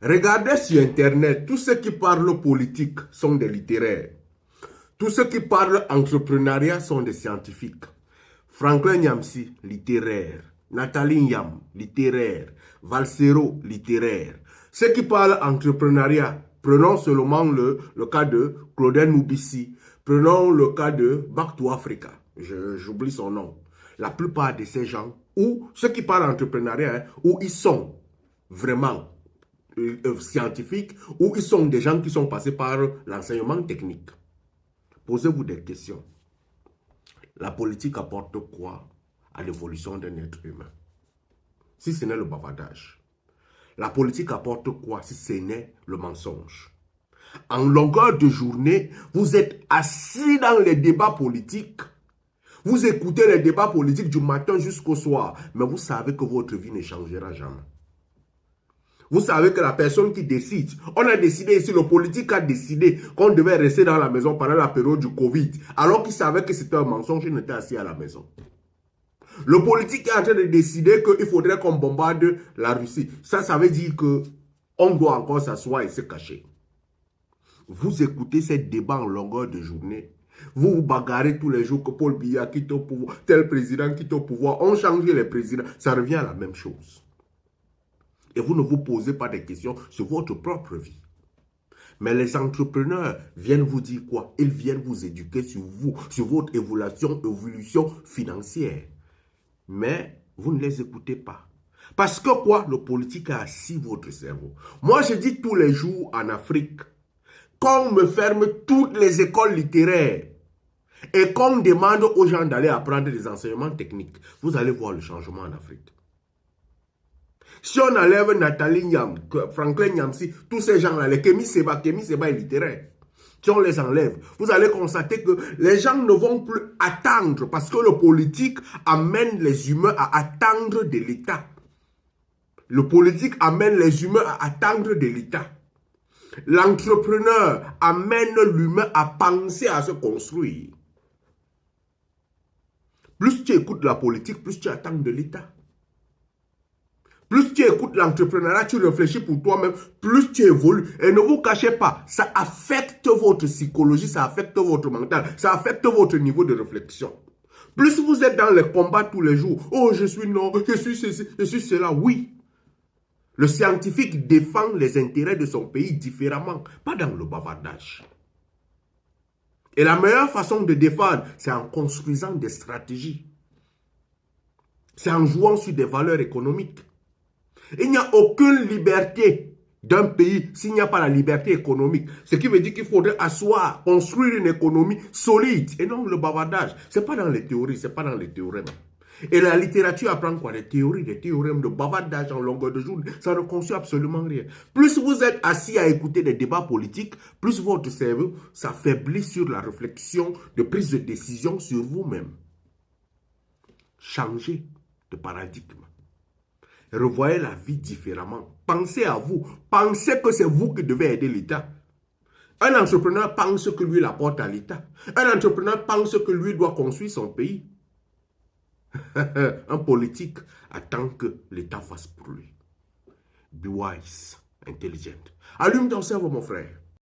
Regardez sur Internet, tous ceux qui parlent politique sont des littéraires. Tous ceux qui parlent entrepreneuriat sont des scientifiques. Franklin Nyamsi, littéraire. Nathalie Nyam, littéraire. Valsero, littéraire. Ceux qui parlent entrepreneuriat, prenons seulement le cas de Claudel Noubissi. Prenons le cas de Back to Africa. J'oublie son nom. La plupart de ces gens, ou ceux qui parlent entrepreneuriat, où ils sont vraiment scientifiques, ou ils sont des gens qui sont passés par l'enseignement technique. Posez-vous des questions. La politique apporte quoi à l'évolution d'un être humain? Si ce n'est le bavardage. La politique apporte quoi si ce n'est le mensonge? En longueur de journée, vous êtes assis dans les débats politiques. Vous écoutez les débats politiques du matin jusqu'au soir. Mais vous savez que votre vie ne changera jamais. Vous savez que la personne qui décide, on a décidé ici, le politique a décidé qu'on devait rester dans la maison pendant la période du Covid, alors qu'il savait que c'était un mensonge, il n'était assis à la maison. Le politique est en train de décider qu'il faudrait qu'on bombarde la Russie. Ça veut dire qu'on doit encore s'asseoir et se cacher. Vous écoutez ces débats en longueur de journée. Vous vous bagarrez tous les jours que Paul Biya quitte au pouvoir, tel président quitte au pouvoir. On change les présidents. Ça revient à la même chose. Et vous ne vous posez pas de questions sur votre propre vie. Mais les entrepreneurs viennent vous dire quoi? Ils viennent vous éduquer sur vous, sur votre évolution financière. Mais vous ne les écoutez pas. Parce que quoi? Le politique a assis votre cerveau. Moi, je dis tous les jours en Afrique, qu'on me ferme toutes les écoles littéraires et qu'on demande aux gens d'aller apprendre des enseignements techniques, vous allez voir le changement en Afrique. Si on enlève Nathalie Nyam, Franklin Nyamsi, tous ces gens-là, les Kémy Seba est littéraire. Si on les enlève, vous allez constater que les gens ne vont plus attendre parce que le politique amène les humains à attendre de l'État. Le politique amène les humains à attendre de l'État. L'entrepreneur amène l'humain à penser à se construire. Plus tu écoutes la politique, plus tu attends de l'État. Plus tu écoutes l'entrepreneuriat, tu réfléchis pour toi-même, plus tu évolues. Et ne vous cachez pas, ça affecte votre psychologie, ça affecte votre mental, ça affecte votre niveau de réflexion. Plus vous êtes dans les combats tous les jours, oh je suis non, je suis ceci, je suis cela, oui. Le scientifique défend les intérêts de son pays différemment, pas dans le bavardage. Et la meilleure façon de défendre, c'est en construisant des stratégies. C'est en jouant sur des valeurs économiques. Il n'y a aucune liberté d'un pays s'il n'y a pas la liberté économique. Ce qui veut dire qu'il faudrait asseoir, construire une économie solide et non le bavardage. Ce n'est pas dans les théories, ce n'est pas dans les théorèmes. Et la littérature apprend quoi? Des théories, des théorèmes de bavardage en longueur de journée. Ça ne construit absolument rien. Plus vous êtes assis à écouter des débats politiques, plus votre cerveau s'affaiblit sur la réflexion de prise de décision sur vous-même. Changez de paradigme. Revoyez la vie différemment. Pensez à vous. Pensez que c'est vous qui devez aider l'État. Un entrepreneur pense que lui, il apporte à l'État. Un entrepreneur pense que lui doit construire son pays. Un politique attend que l'État fasse pour lui. Be wise, intelligent. Allume ton cerveau, mon frère.